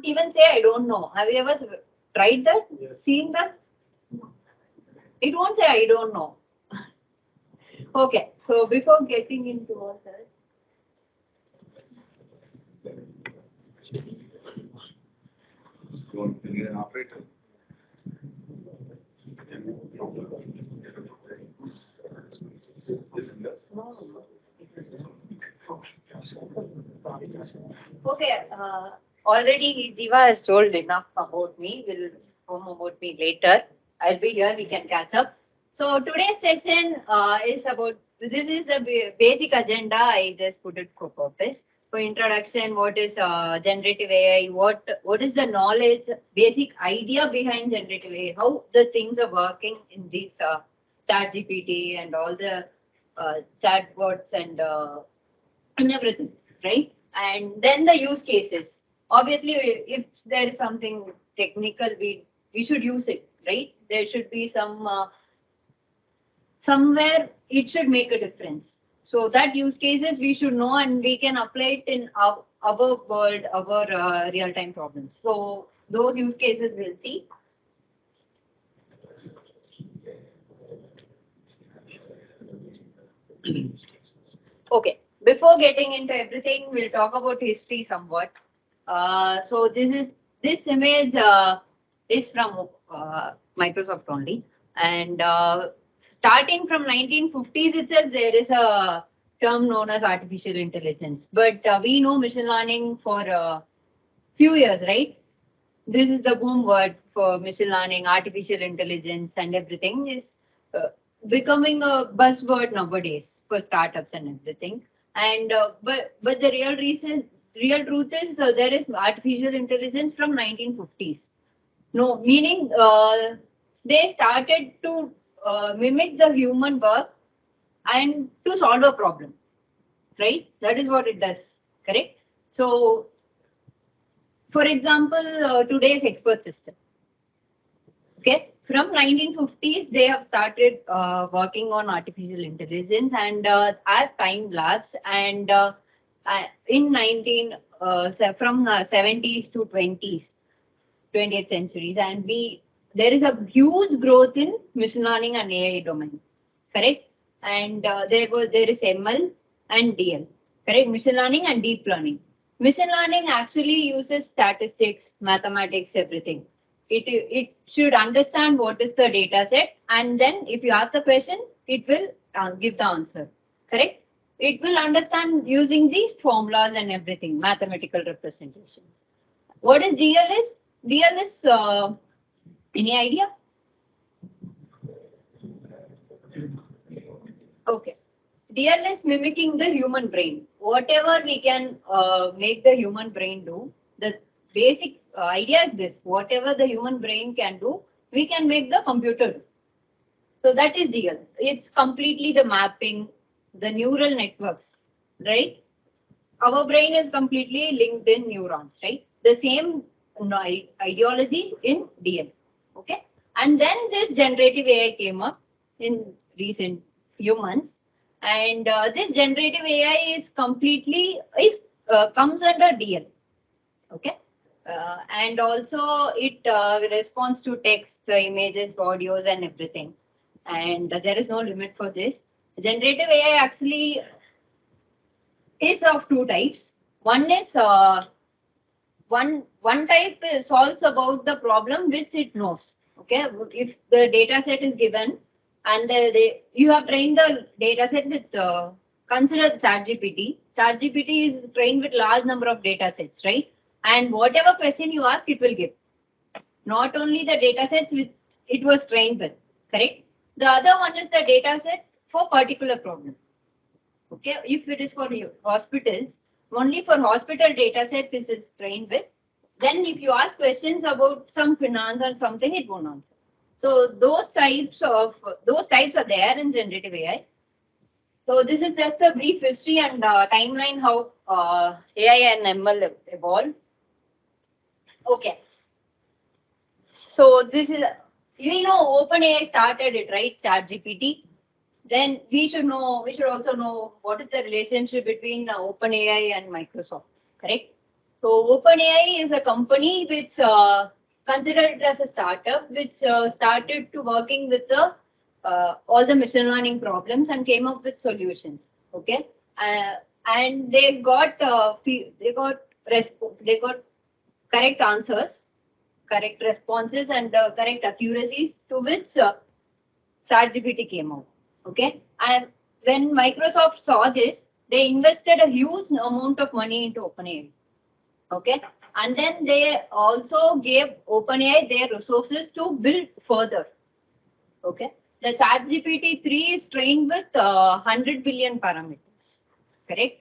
won't even say I don't know. Have you ever tried that? Yes. Seen that? It won't say I don't know. Okay, so before getting into all that. You need an operator. Okay, already Jiva has told enough about me. We'll inform about me later. I'll be here, we can catch up. So today's session is about, this is the basic agenda. I just put it for purpose. For introduction, what is generative AI? What is the knowledge, basic idea behind generative AI? How the things are working in this chat GPT and all the chatbots and everything, right? And then the use cases. Obviously, if there is something technical, we should use it, right? There should be some somewhere it should make a difference. So that use cases we should know and we can apply it in our world, our real-time problems. So those use cases we'll see. Okay, before getting into everything, we'll talk about history somewhat. So this image is from Microsoft only, and starting from 1950s itself, there is a term known as artificial intelligence. But we know machine learning for a few years, right? This is the boom word for machine learning, artificial intelligence, and everything is becoming a buzzword nowadays for startups and everything. And but the real truth is there is artificial intelligence from 1950s. No, meaning they started to mimic the human work and to solve a problem, right? That is what it does, correct? So, for example, today's expert system. Okay, from 1950s, they have started working on artificial intelligence, and as time lapse, and in from 70s to 20th centuries, and there is a huge growth in machine learning and AI domain, correct? And there is ML and DL, correct? Machine learning and deep learning. Machine learning actually uses statistics, mathematics, everything. It should understand what is the data set, and then if you ask the question, it will give the answer, correct? It will understand using these formulas and everything, mathematical representations. What is DL is? DL is, any idea? Okay. DL is mimicking the human brain. Whatever we can make the human brain do, the basic idea is this: whatever the human brain can do, we can make the computer do. So that is DL. It's completely the mapping, the neural networks, right? Our brain is completely linked in neurons, right? The same ideology in DL, okay? And then this generative AI came up in recent few months, and this generative AI is completely comes under DL, okay? And also it responds to text, images, audios, and everything. And there is no limit for this. Generative AI actually is of two types. One is one type solves about the problem which it knows. Okay, if the data set is given and you have trained the data set with consider the ChatGPT. ChatGPT is trained with large number of data sets, right? And whatever question you ask, it will give. Not only the data set which it was trained with, correct? The other one is the data set for particular problem. Okay, if it is for hospitals, only for hospital data set this is trained with. Then if you ask questions about some finance or something, it won't answer. So those types are there in generative AI. So this is just a brief history and timeline how AI and ML evolved. Okay. So this is, we know OpenAI started it, right? ChatGPT. Then we should also know what is the relationship between OpenAI and Microsoft, correct? So OpenAI is a company which considered it as a startup, which started to working with the all the machine learning problems and came up with solutions. Okay, and they got correct answers, correct responses, and correct accuracies to which ChatGPT came out. Okay, and when Microsoft saw this, they invested a huge amount of money into OpenAI. Okay, and then they also gave OpenAI their resources to build further. Okay, the ChatGPT 3 is trained with 100 billion parameters. Correct?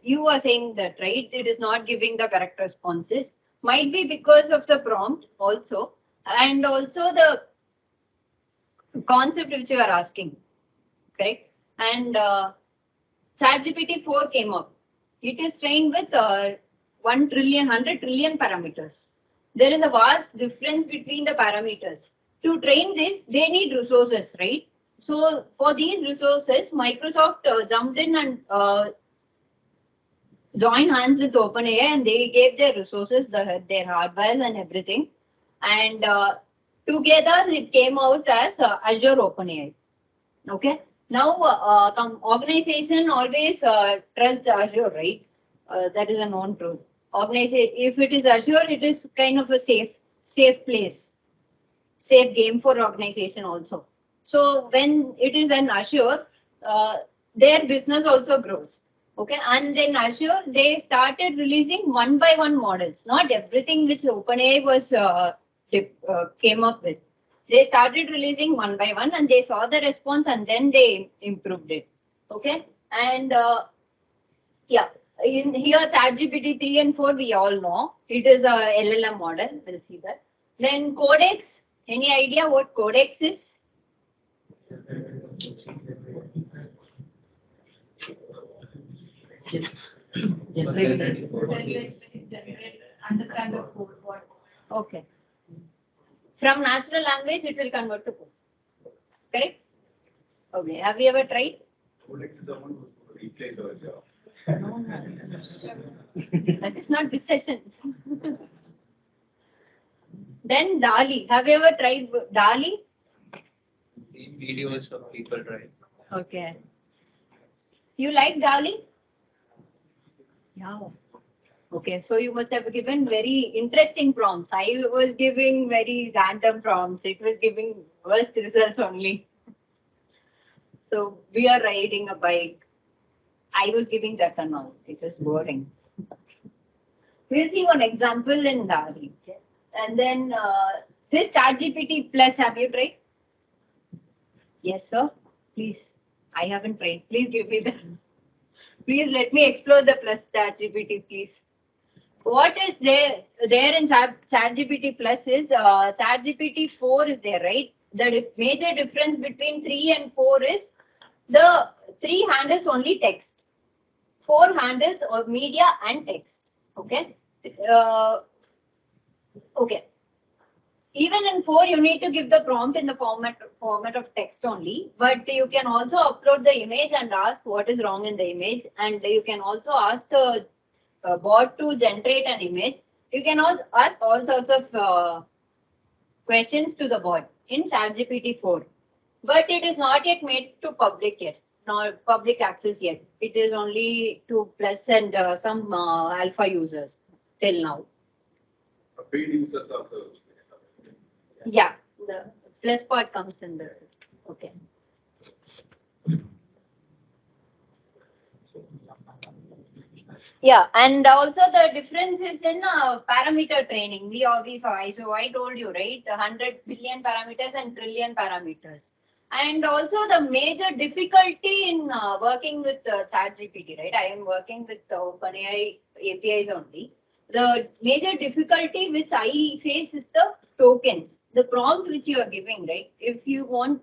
You are saying that, right? It is not giving the correct responses. Might be because of the prompt also, and also the concept which you are asking. Correct? And ChatGPT 4 came up. It is trained with 1 trillion, 100 trillion parameters. There is a vast difference between the parameters. To train this, they need resources, right? So for these resources, Microsoft jumped in and joined hands with OpenAI, and they gave their resources, their hardware and everything. And together it came out as Azure OpenAI. Okay. Now, organization always trust Azure, right? That is a known truth. Organization, if it is Azure, it is kind of a safe place, safe game for organization also. So when it is an Azure, their business also grows. Okay, and then Azure, they started releasing one by one models. Not everything which OpenAI was came up with. They started releasing one by one, and they saw the response, and then they improved it. Okay, and yeah, in here ChatGPT 3 and 4 we all know it is a LLM model. We'll see that. Then Codex. Any idea what Codex is? Understand the code. What? Okay. From natural language, it will convert to code. Correct? Okay. Have you ever tried? Codex is the one who replaces our job. That is not this session. Then DALI. Have you ever tried DALI? Seen videos of people trying. Okay. You like DALI? Yeah. Okay, so you must have given very interesting prompts. I was giving very random prompts. It was giving worst results only. So we are riding a bike. I was giving that and all. It was boring. We'll see one example in DALI. Okay. And then this ChatGPT Plus, have you tried? Yes, sir. Please. I haven't tried. Please give me the. Please let me explore the Plus ChatGPT, please. What is there in ChatGPT Plus is ChatGPT 4 is there, right? The major difference between 3 and 4 is the 3 handles only text. 4 handles or media and text. Okay. Okay. Even in 4, you need to give the prompt in the format of text only, but you can also upload the image and ask what is wrong in the image, and you can also ask the bot to generate an image. You can also ask all sorts of questions to the bot in ChatGPT 4, but it is not yet made to public yet, not public access yet. It is only to Plus and some alpha users till now. Paid users also. Yeah, the Plus part comes in there. Okay. Yeah, and also the difference is in parameter training. We saw. So I told you, right? 100 billion parameters and trillion parameters. And also the major difficulty in working with ChatGPT, right? I am working with OpenAI APIs only. The major difficulty which I face is the tokens, the prompt which you are giving, right? If you want,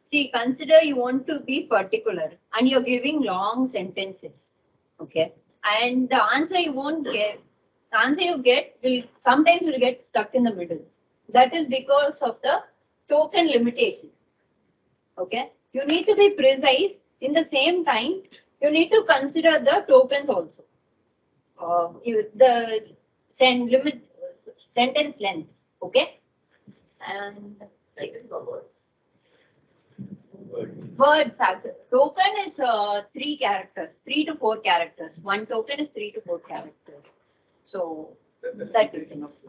consider you want to be particular and you're giving long sentences, okay? And the answer you won't get, the answer you get will sometimes will get stuck in the middle. That is because of the token limitation, okay? You need to be precise. In the same time, you need to consider the tokens also. the sentence length, okay, and words. Token is 3 characters, 3 to 4 characters. One token is 3 to 4 characters. So that depends.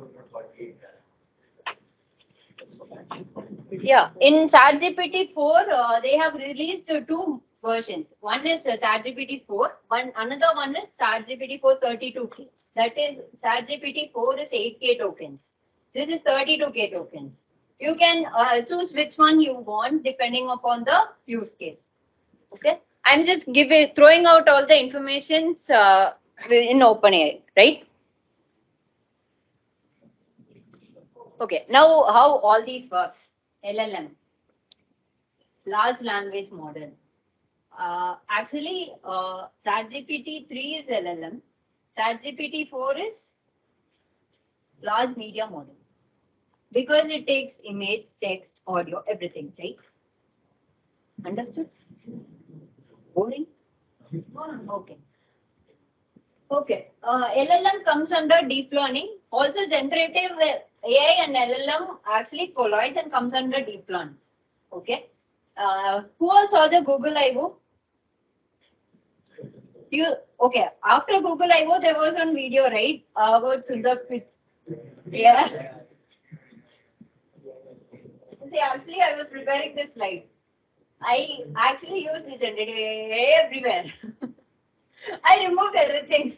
Yeah, in ChatGPT 4, they have released 2 versions. One is ChatGPT 4, another one is ChatGPT 4 32K. That is ChatGPT 4 is 8K tokens. This is 32K tokens. You can choose which one you want depending upon the use case. Okay, I'm just throwing out all the informations in OpenAI, right? Okay, now how all these works? LLM, large language model. Actually, ChatGPT 3 is LLM. ChatGPT 4 is large media model because it takes image, text, audio, everything, right? Understood? Boring? Okay. Okay. LLM comes under deep learning. Also, generative AI and LLM actually collides and comes under deep learning. Okay. Who all saw the Google I/O? Okay? After Google I/O, there was one video, right? About Sundar Pichai. Yeah. See, actually, I was preparing this slide. I actually used the generative AI everywhere. I removed everything.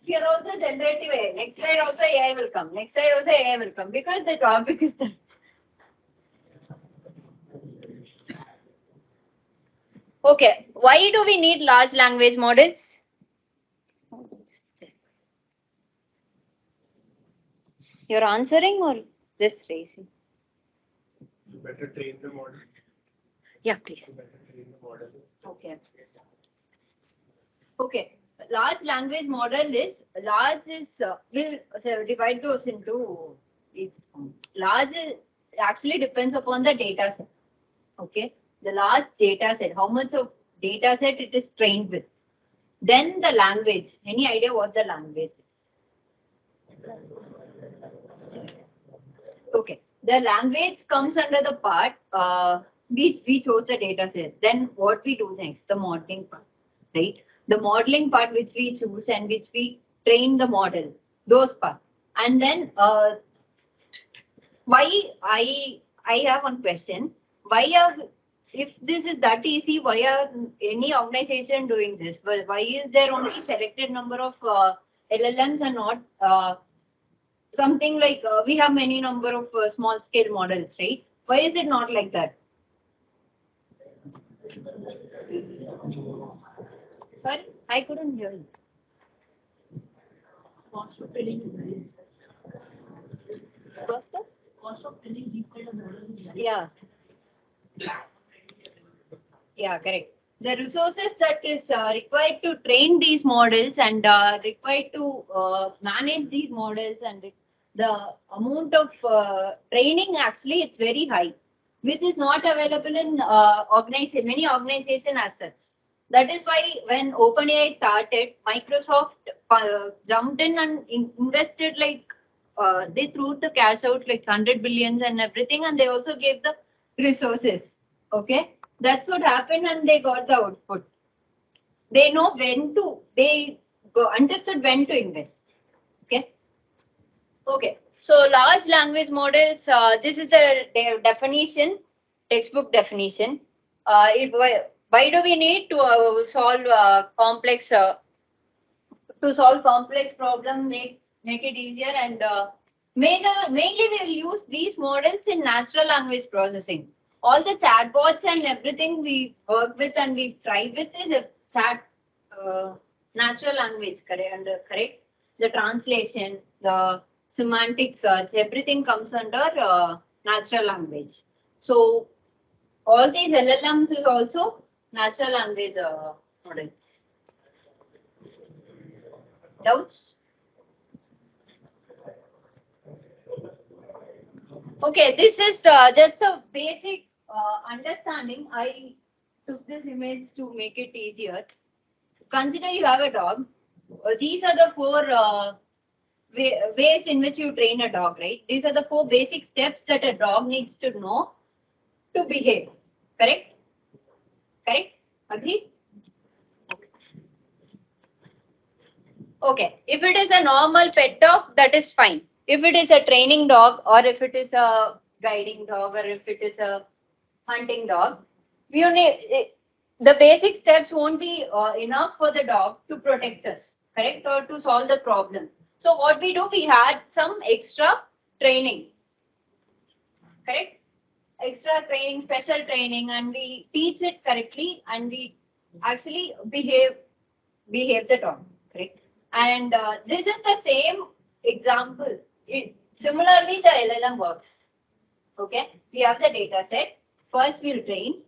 Here also generative AI. Next slide also AI will come. Next slide also AI will come because the topic is that. Okay, why do we need large language models? You're answering or just raising? You better train the model. Yeah, please. You better train the model. Okay. Okay. Large language model is we'll divide those into its large actually depends upon the data set. Okay, the large data set, how much of data set it is trained with. Then the language. Any idea what the language is? Okay, the language comes under the part we chose the data set. Then what we do next? The modeling part, right? The modeling part which we choose and which we train the model, those part. And then why I have one question. Why are, if this is that easy, why are any organization doing this? Why is there only selected number of LLMs and not something like we have many number of small scale models, right? Why is it not like that? Sorry, I couldn't hear you. Cost of training is very Cost of? cost of training deep kind of models is very Yeah. Yeah, correct. The resources that is required to train these models and required to manage these models and the amount of training actually it's very high, which is not available in many organizations as such. That is why when OpenAI started, Microsoft jumped in and invested like they threw the cash out like 100 billions and everything, and they also gave the resources. Okay, that's what happened, and they got the output. They know when to. Understood when to invest. Okay. Okay. So large language models. This is their definition, textbook definition. Why do we need to solve complex problem, make it easier, and mainly we will use these models in natural language processing. All the chatbots and everything we work with and we try with is a chat natural language, correct? The translation, the semantic search, everything comes under natural language. So all these LLMs is also natural language models. Doubts? Okay, this is just a basic understanding. I took this image to make it easier. consider you have a dog. These are the four ways in which you train a dog, right? These are the four basic steps that a dog needs to know to behave. Correct? Correct? Agree? Okay. If it is a normal pet dog, that is fine. If it is a training dog, or if it is a guiding dog, or if it is a hunting dog, you need, the basic steps won't be enough for the dog to protect us, correct, or to solve the problem. So what we do, we had some extra training, correct, extra training, special training, and we teach it correctly, and we actually behave the dog, correct. And this is the same example. Similarly, the LLM works. Okay, we have the data set. First, we'll train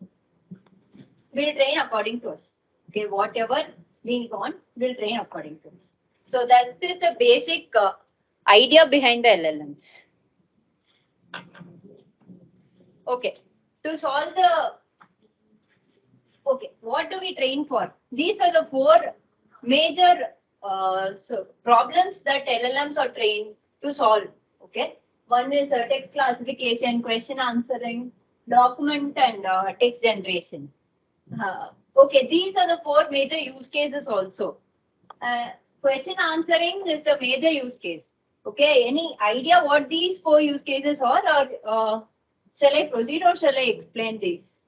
according to us. Okay, whatever we want, we'll train according to us. So that is the basic idea behind the LLMs. Okay, to solve the, okay, what do we train for? These are the four major problems that LLMs are trained to solve. Okay, one is text classification, question answering, document, and text generation. Okay, these are the four major use cases also. Question answering is the major use case. Okay, any idea what these four use cases are, or shall I proceed, or shall I explain these?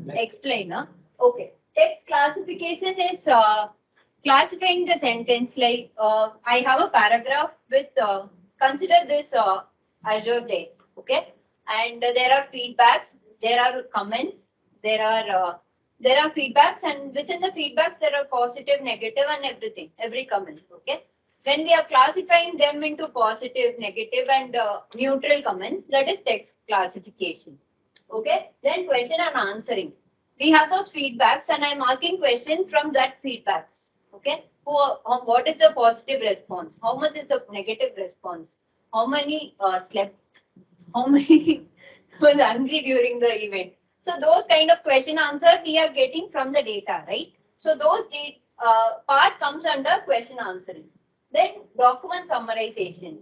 Explain, huh? Okay. Text classification is classifying the sentence, like I have a paragraph with consider this Azure Day, okay, and there are feedbacks, there are comments, there are feedbacks, and within the feedbacks there are positive, negative, and everything, every comments, okay. When we are classifying them into positive, negative, and neutral comments, that is text classification. Okay, then question and answering. We have those feedbacks, and I'm asking question from that feedbacks. Okay, what is the positive response? How much is the negative response? How many slept? How many was hungry during the event? So those kind of question answer we are getting from the data, right? So those part comes under question answering. Then document summarization.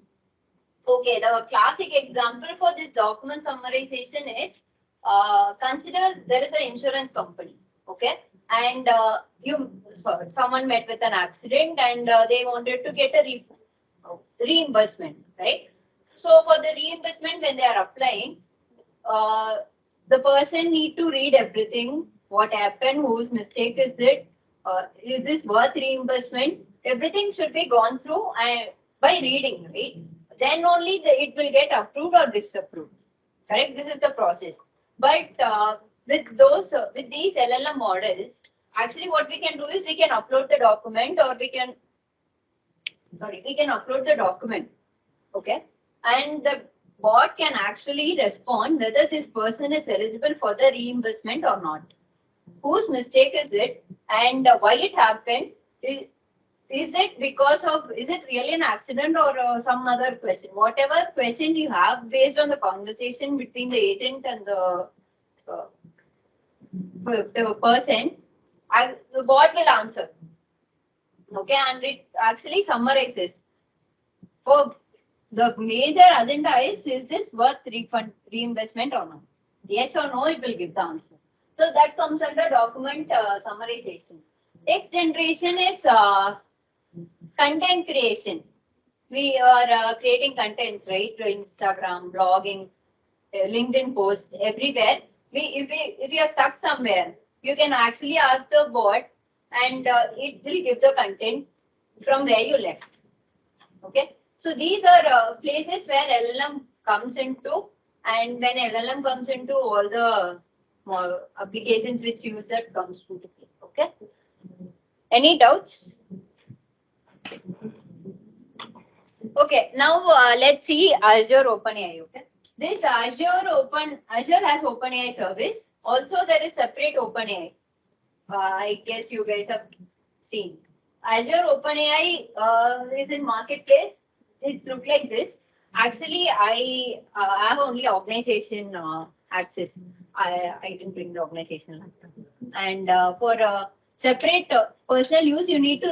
Okay, the classic example for this document summarization is consider there is an insurance company, okay, and someone met with an accident, and they wanted to get a reimbursement, right? So for the reimbursement, when they are applying, the person need to read everything, what happened, whose mistake is it, is this worth reimbursement? Everything should be gone through by reading, right? Then only it will get approved or disapproved. Correct? This is the process. But with these LLM models, actually what we can do is we can upload the document, or we can upload the document. Okay, and the bot can actually respond whether this person is eligible for the reimbursement or not. Whose mistake is it, and why it happened? Is it really an accident, or some other question? Whatever question you have based on the conversation between the agent and the person, the bot will answer. Okay, and it actually summarizes. For the major agenda is this worth reimbursement or not? Yes or no, it will give the answer. So that comes under document summarization. Text generation is content creation. We are creating contents, right? Instagram, blogging, LinkedIn posts, everywhere. If we are stuck somewhere, you can actually ask the bot, and it will give the content from where you left. Okay. So these are places where LLM comes into, and when LLM comes into, all the applications which use that comes into play. Okay. Any doubts? Okay, now let's see Azure OpenAI. Okay, this Azure has OpenAI service. Also, there is separate OpenAI. I guess you guys have seen. Azure OpenAI is in marketplace. It looks like this. Actually, I have only organization access. I didn't bring the organizational laptop. And for separate personal use, you need to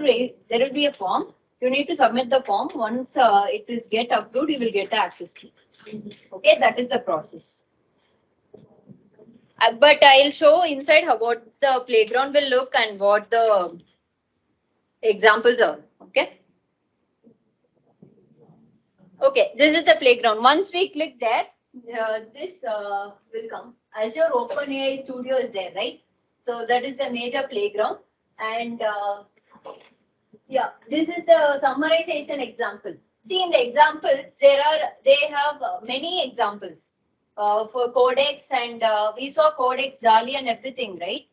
there will be a form. You need to submit the form. Once it is get approved, you will get the access key. Okay, that is the process. But I'll show inside how what the playground will look and what the examples are. Okay. Okay, this is the playground. Once we click there, this will come. Azure OpenAI Studio is there, right? So that is the major playground. And yeah, this is the summarization example. See, in the examples, they have many examples for Codex, and we saw Codex, DALI, and everything, right?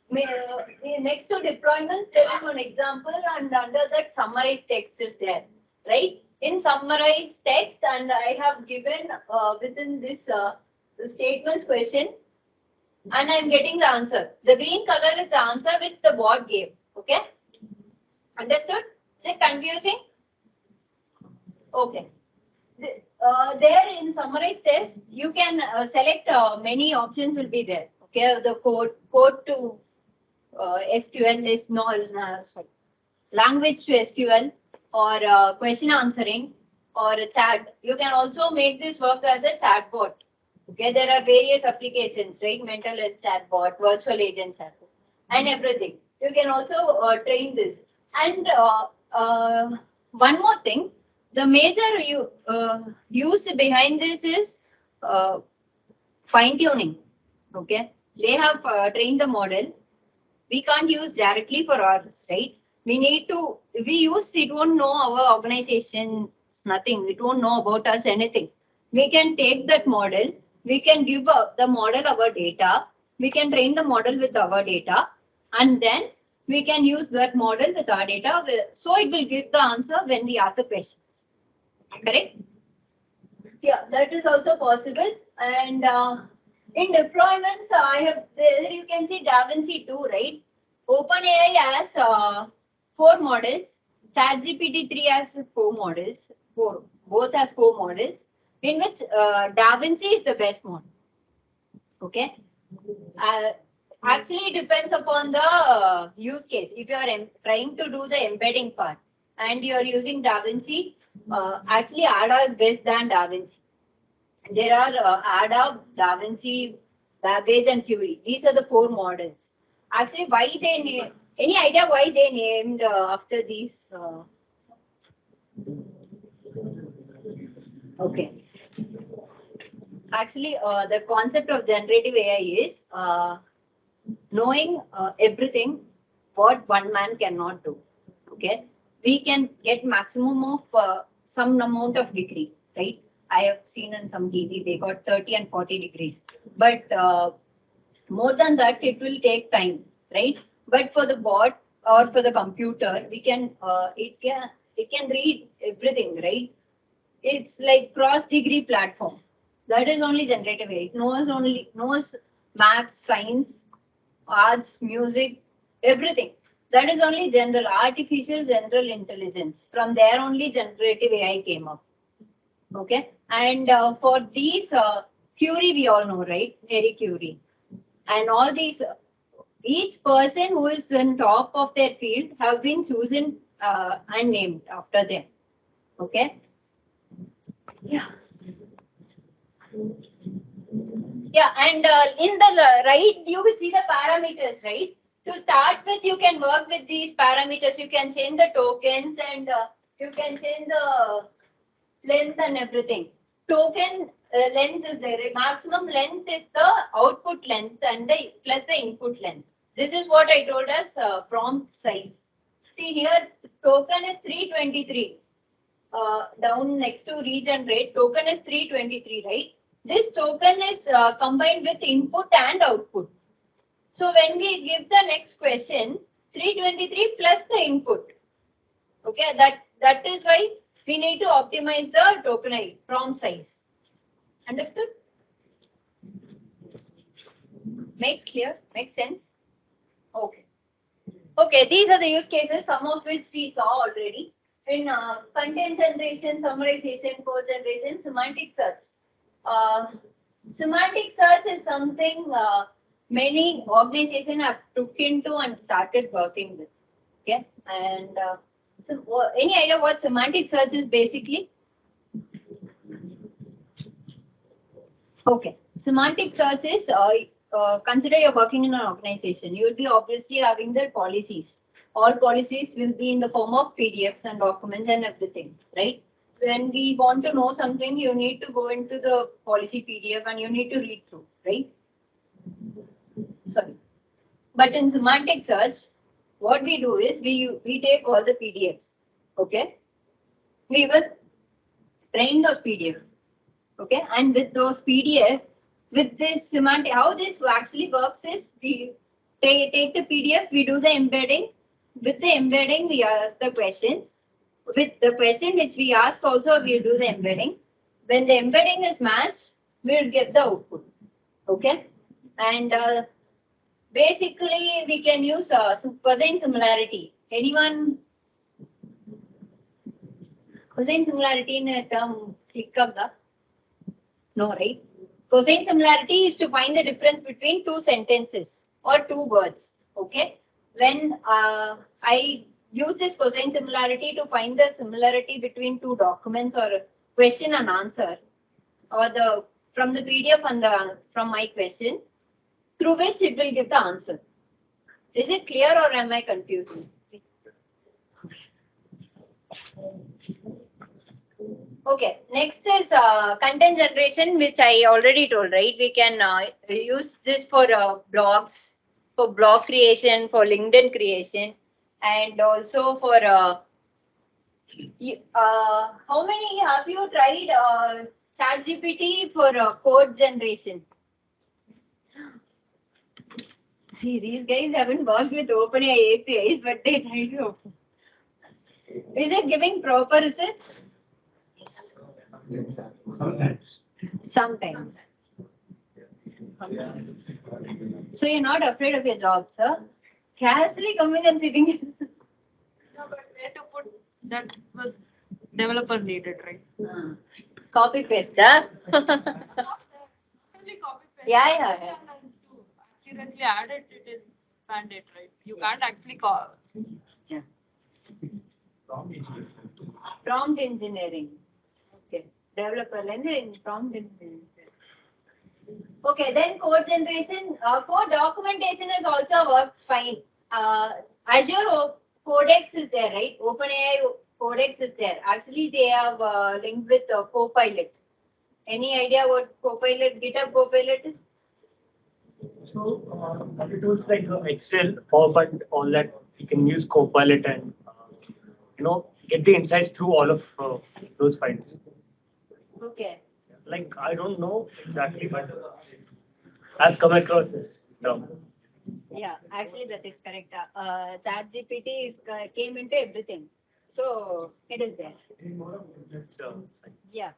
Next to deployments, there is one example, and under that, summarized text is there, right? In summarized text, and I have given within this statements question, and I'm getting the answer. The green color is the answer which the bot gave. Okay, understood? Is it confusing? Okay. There in summarized test, you can select many options will be there. Okay, the code to SQL is not sorry, language to SQL, or question answering, or a chat. You can also make this work as a chatbot. Okay, there are various applications, right? Mental health chatbot, virtual agent chatbot, and everything. You can also train this. And one more thing, the major use behind this is fine tuning. Okay, they have trained the model. We can't use directly for ours, right? We need to, if we use, it won't know our organization, nothing. It won't know about us, anything. We can take that model, we can give the model our data, we can train the model with our data, and then we can use that model with our data. So it will give the answer when we ask the questions. Correct? Yeah, that is also possible. And in deployments, I have there you can see DaVinci 2, right? OpenAI has 4 models. ChatGPT 3 has 4 models. Both has 4 models. In which DaVinci is the best model. Okay. Actually, it depends upon the use case. If you are trying to do the embedding part and you are using DaVinci, actually ADA is best than DaVinci. There are ADA, DaVinci, Babbage, and Curie. These are the 4 models. Actually, why they name? Any idea why they named after these? Okay. Actually, the concept of generative AI is knowing everything what one man cannot do. Okay, we can get maximum of some amount of degree, right? I have seen in some DD they got 30 and 40 degrees, but more than that it will take time, right? But for the bot or for the computer, we can it can read everything, right? It's like cross degree platform. That is only generative AI. It knows maths, science, arts, music, everything. That is only artificial general intelligence. From there only generative AI came up. Okay, and for these Curie we all know, right? Marie Curie, and all these each person who is on top of their field have been chosen and named after them. Okay. Yeah. Yeah, and in the right, you will see the parameters, right? To start with, you can work with these parameters. You can change the tokens and you can change the length and everything. Token length is there. Maximum length is the output length and plus the input length. This is what I told as prompt size. See here, token is 323. Down next to regenerate, token is 323, right? This token is combined with input and output. So when we give the next question, 323 plus the input. Okay, that is why we need to optimize the token prompt size. Understood? Makes clear? Makes sense? Okay. Okay, these are the use cases, some of which we saw already. In content generation, summarization, code generation, semantic search. Semantic search is something many organizations have took into and started working with. Okay, and any idea what semantic search is basically? Okay, semantic search is consider you're working in an organization. You will be obviously having the policies. All policies will be in the form of PDFs and documents and everything, right? When we want to know something, you need to go into the policy PDF and you need to read through, right? Sorry. But in semantic search, what we do is we take all the PDFs, okay? We will train those PDF, okay? And with those PDF, with this semantic, how this actually works is we take the PDF, we do the embedding. With the embedding, we ask the questions. With the question which we ask also, we do the embedding. When the embedding is matched, we'll get the output, okay? And basically, we can use cosine similarity. Anyone? Cosine similarity in a term, click up the? No, right? Cosine similarity is to find the difference between two sentences or two words. Okay. When I use this cosine similarity to find the similarity between two documents or question and answer, or the from the PDF and the from my question, through which it will give the answer. Is it clear or am I confusing? Okay, next is content generation, which I already told, right? We can use this for blogs, for blog creation, for LinkedIn creation, and also for how many have you tried ChatGPT for code generation? See, these guys haven't worked with OpenAI APIs, but they try to. Is it giving proper results? Yes. Sometimes. Sometimes. So you're not afraid of your job, sir? Casually coming and sitting. No, but where to put that was developer needed, right? Copy paste, huh? Not only copy paste. Yeah, yeah, yeah. And to accurately add it, it is mandate, right? You can't actually call. Yeah. Prompt engineering. Okay. Developer and then prompt engineering. Okay, then code generation, code documentation is also worked fine. Azure Codex is there, right? OpenAI Codex is there. Actually, they have linked with Copilot. Any idea what Copilot, GitHub Copilot is? So, other tools like Excel, PowerPoint, all that, you can use Copilot and get the insights through all of those files. Okay. Like, I don't know exactly, but I've come across this term. Yeah, actually that is correct. ChatGPT is came into everything, so it is there. So, Yeah.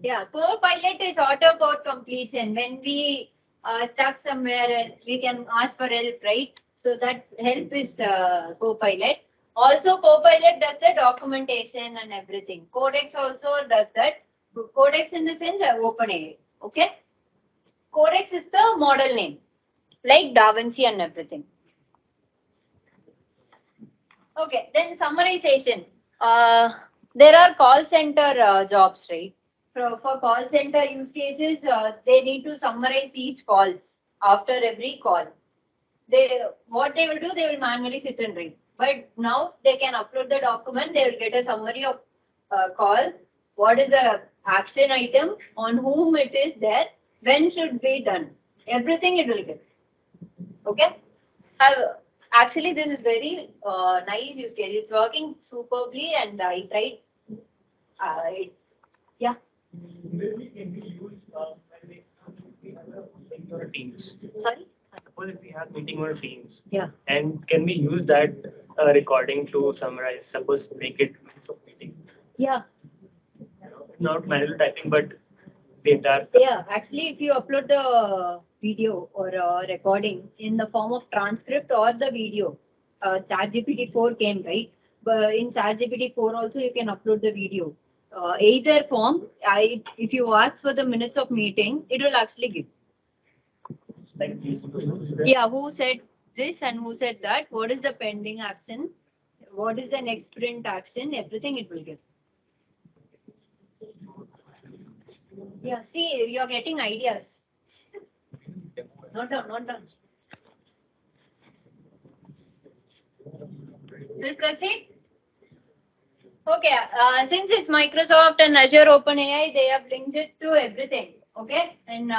Yeah, Copilot is auto code completion. When we stuck somewhere, we can ask for help, right? So that help is Copilot. Also, Copilot does the documentation and everything. Codex also does that. Codex in the sense OpenAI. Okay. Codex is the model name, like DaVinci and everything. Okay, then summarization. There are call center jobs, right? For call center use cases, they need to summarize each calls after every call. What they will do, they will manually sit and read. But now they can upload the document, they will get a summary of call, what is the action item, on whom it is there, when should be done. Everything it will get. Okay? Actually, this is very nice use case. It's working superbly and I tried. Yeah. Maybe can be used when we have a meeting or Teams. Sorry? Suppose if we have meeting or Teams. Yeah. And can we use that recording to summarize? Suppose make it minutes of meeting. Yeah. Not manual typing, but the entire stuff. Yeah. Actually, if you upload the video or recording in the form of transcript or the video, ChatGPT 4 came, right? But in ChatGPT 4 also you can upload the video. either form. If you ask for the minutes of meeting, it will actually give. Like these. Yeah, who said this and who said that? What is the pending action? What is the next print action? Everything it will give. Yeah, see, you're getting ideas. Not done, not done. We'll proceed. Okay, since it's Microsoft and Azure OpenAI, they have linked it to everything. Okay, and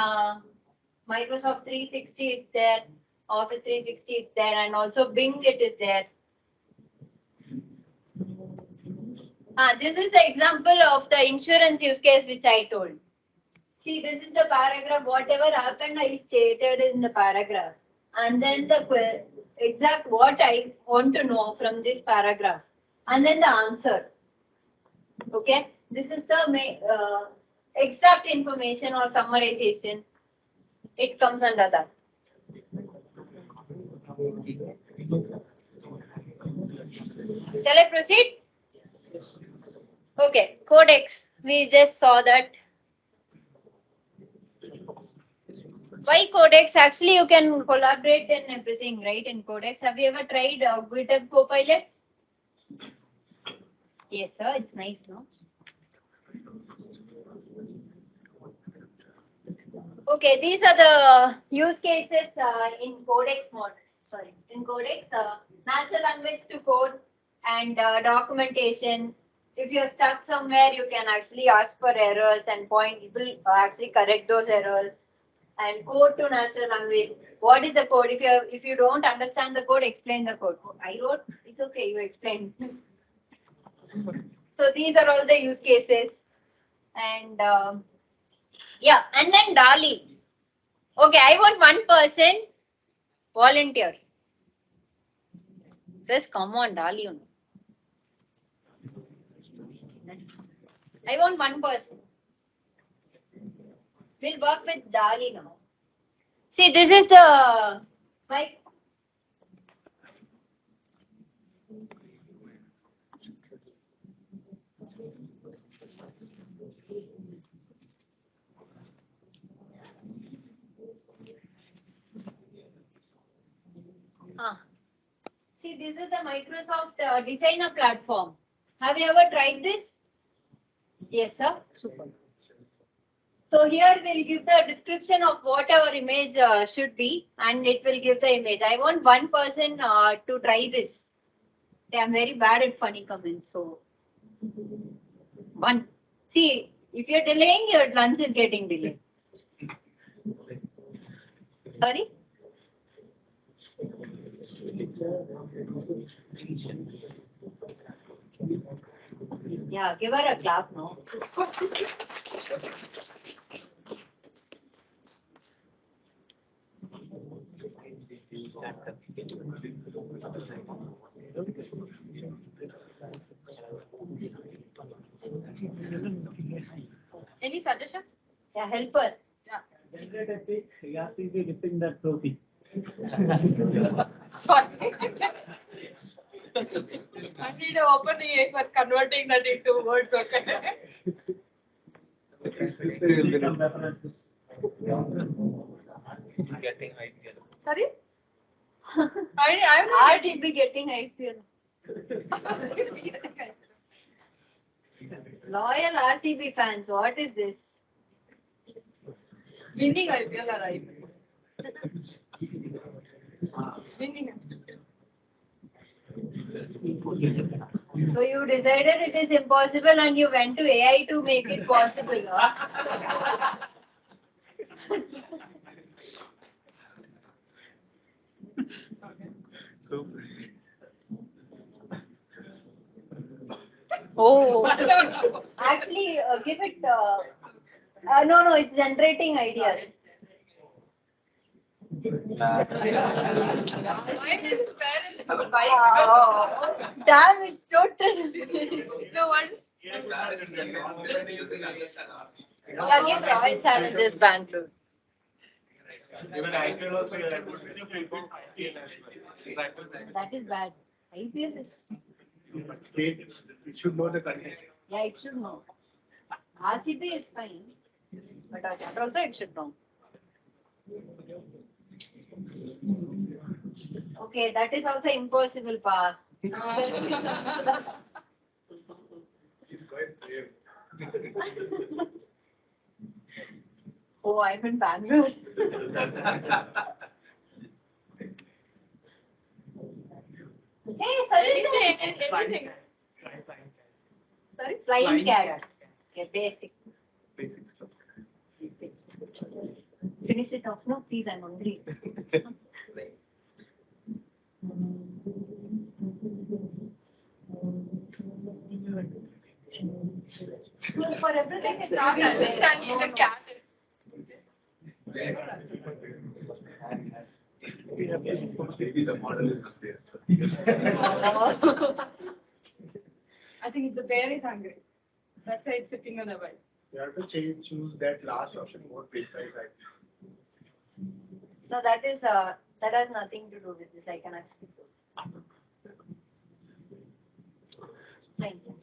Microsoft 360 is there, Office 360 is there, and also Bing it is there. This is the example of the insurance use case which I told. See, this is the paragraph. Whatever happened, I stated in the paragraph, and then the exact what I want to know from this paragraph, and then the answer. Okay, this is the extract information or summarization. It comes under that. Shall I proceed? Okay, Codex. We just saw that. Why Codex? Actually, you can collaborate in everything, right? In Codex. Have you ever tried GitHub Copilot? Yes, sir. It's nice, no? Okay, these are the use cases in Codex mode. Sorry, in Codex, natural language to code and documentation. If you're stuck somewhere, you can actually ask for errors and it will actually correct those errors. And code to natural language. What is the code? If you don't understand the code, explain the code. I wrote. It's okay. You explain. So these are all the use cases, and yeah, and then DALI. Okay, I want one person volunteer. Says, come on, DALI. You know. I want one person. We'll work with DALI now. See, this is the mic. See, this is the Microsoft Designer platform. Have you ever tried this? Yes, sir. Super. So here we'll give the description of what our image should be, and it will give the image. I want one person to try this. I'm very bad at funny comments, so one. See, if you're delaying, your lunch is getting delayed. Sorry? Yeah, give her a clap now. Any suggestions? Yeah, help her. Generative, Yasi be lifting that trophy. Sorry. I need to open EA for converting that into words, okay? Some references. Getting ideas. Sorry? I'm not RCB getting IPL. Loyal RCB fans, what is this? winning IPL or IPL. Winning. So you decided it is impossible and you went to AI to make it possible. Huh? So, Oh, actually, give it. No, it's generating ideas. Mine is fair in the Oh, damn, it's total. No one. Yeah, give Royal Challenges Bangalore. even IPL also you have That is bad. IPL is. it should know the content. Yeah, it should know. RCB is fine, but that also it should know. Okay, that is also impossible, pa. He's quite brave. Oh, I'm in Bangalore. Hey, suggestions. Anything. Sorry, flying cat. Okay, basic. Basic stuff. Finish it off. No, please, I'm hungry. For everything, it's Not understanding the cat. Maybe the model is not there. I think the bear is hungry. That's why it's sitting on the bed. You have to choose that last option more precise. No, that is that has nothing to do with this. I can actually do. Thank you.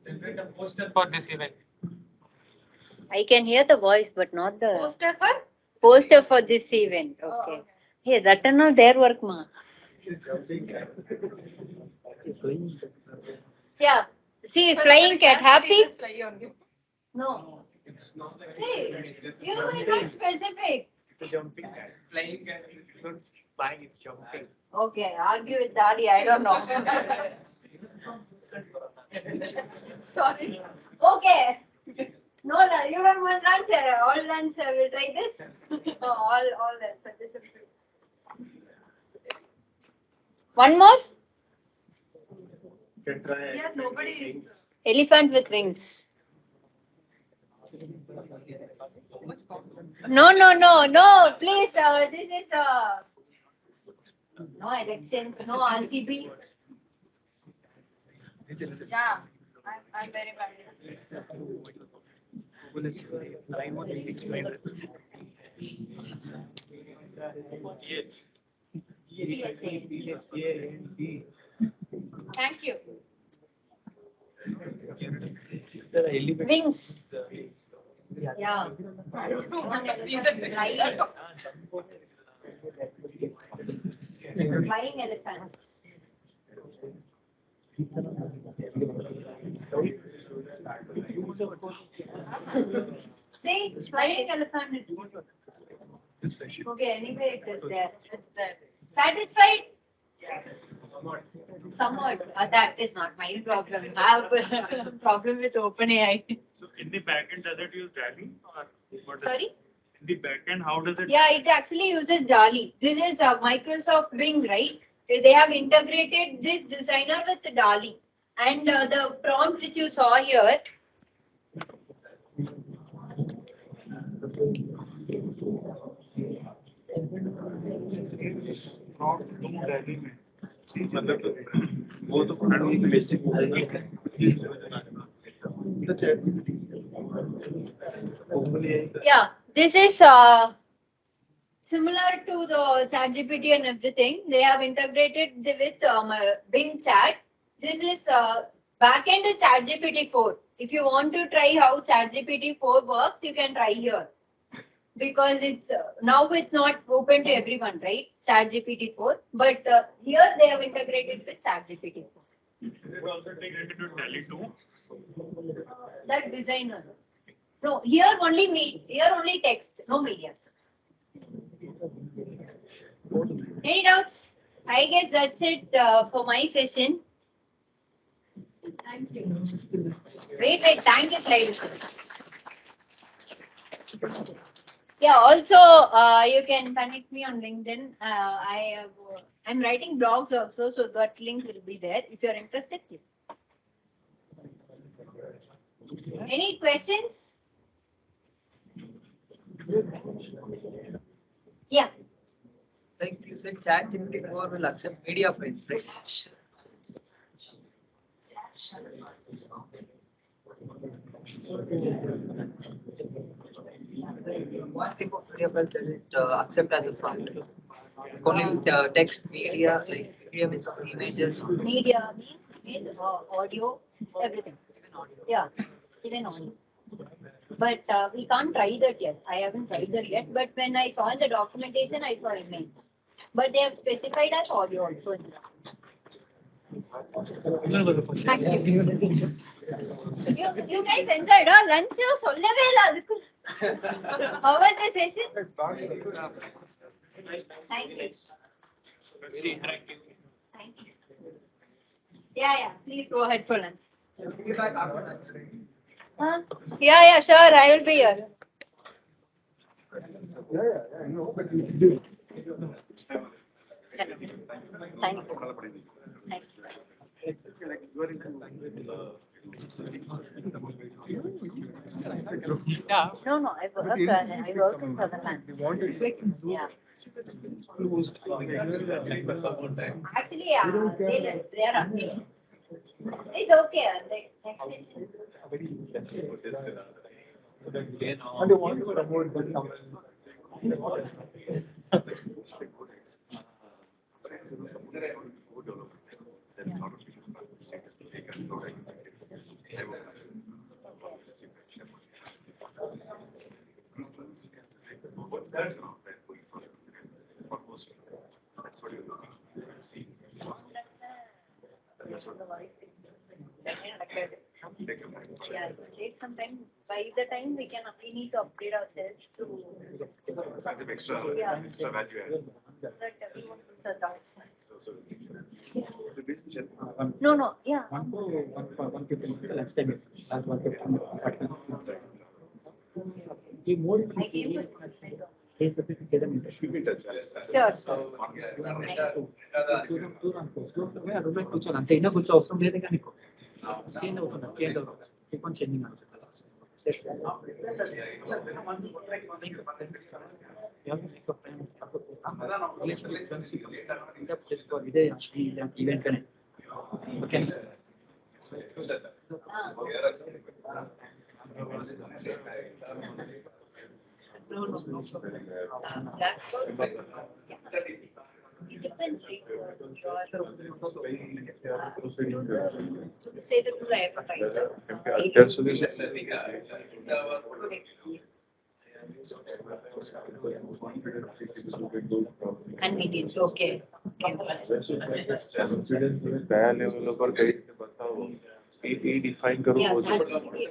Generate a poster for this event. I can hear the voice, but not the Poster for? poster for this event. Oh, Okay. Hey, that are not their work, ma. This is jumping cat. Yeah. See, But flying the cat, happy? didn't fly on you. No. It's not like See, it's you were not specific. It's a jumping cat. Flying cat includes flying, it's jumping. Okay, argue with Dadi. I don't know. Sorry. Okay. No, you don't want answer. All answer. We'll try this. all that. One more. You can try. Yeah, nobody is. Elephant with wings. No. Please, this is no elections, no RCB. Yeah, I'm very bad. Thank you. Wings. Yeah. I don't know what is the Flying elephants. See, flying elephant. Okay, anyway, it is there. It's there. Satisfied? Yes. Somewhat. That is not my problem. I have a problem with OpenAI. So in the backend, does it use DALI or what? Sorry? In the backend, how does it? Yeah, it actually uses DALI. This is Microsoft Bing, right? They have integrated this designer with DALI. And the prompt which you saw here. वो तो basic Yeah, this is similar to the ChatGPT and everything. They have integrated with Bing Chat. This is backend is ChatGPT 4. If you want to try how ChatGPT 4 works, you can try here. Because it's now it's not open to everyone, right? ChatGPT 4, but here they have integrated with ChatGPT 4. Is it also integrated to DALI too? That designer. No, here only text, no medias. Any doubts? I guess that's it for my session. Thank you. Wait, thank you, slide. Yeah, also you can connect me on LinkedIn. I'm writing blogs also, so that link will be there. If you're interested, please. Any questions? Yeah. Like you said, ChatGPT 4 will accept media files, right? What type of media files does it accept as a sound? Like only text media, like media means of images. Media means image, audio, everything. Yeah, even audio. But we can't try that yet. I haven't tried that yet. But when I saw in the documentation, I saw image. But they have specified as audio also. In the Thank you. You guys enjoyed all lunch? சொல்லவே இல்ல அதுக்கு. How was the session? Thank you. Thank you. Yeah. Please go ahead for lunch. Huh? Yeah, sure. I will be here. Thank you. Thank you. No, I work in Sutherland. Yeah. Actually, they are updating. It's okay. The extension. Yeah, it will take some time. By the time we need to upgrade ourselves to Extra value add. that everyone puts us outside. The basic No, yeah. I came to sure. కూర్చోను అంతే అయినా కూర్చో అవసరం లేదు కానీ change అవుతుంది changing చేసుకోవాలి ఇదే event కానీ okay It depends, right? Say that to the advertiser. Convenient, okay. કયા લેવલ પર કઈ રીતે બતાવો એ ડિફાઇન કરવું બહુ જરૂરી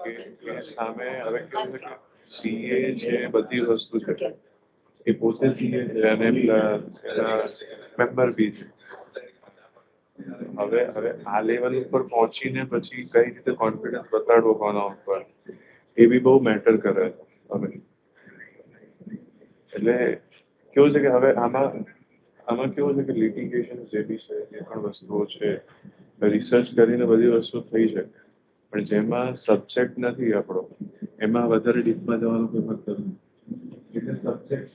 છે સામે હવે કેવું છે કે સીએ છે બધી વસ્તુ છે એ પોતે સીએ છે અને મેમ્બર બી છે હવે આ લેવલ ઉપર પહોંચીને પછી કઈ રીતે કોન્ફિડન્સ બતાડવો કોના ઉપર એ બી બહુ મેટર કરે હવે એટલે કેવું છે કે હવે આમાં કેવું છે કે લિટિગેશન જે બી છે જે પણ વસ્તુઓ છે રિસર્ચ કરીને બધી વસ્તુ થઈ શકે પણ જેમાં સબ્જેક્ટ નથી આપણો એમાં વધારે ડીપમાં જવાનું કોઈ મતલબ નથી એટલે subject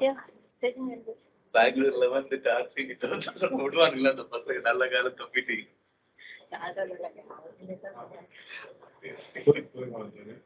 Yeah, session will be. Bangalore வந்து டாக்ஸி கிட்ட ஓடுவாங்கல்ல அந்த பசங்க நல்ல காலம் கமிட்டி કોઈ વાંધો નહીં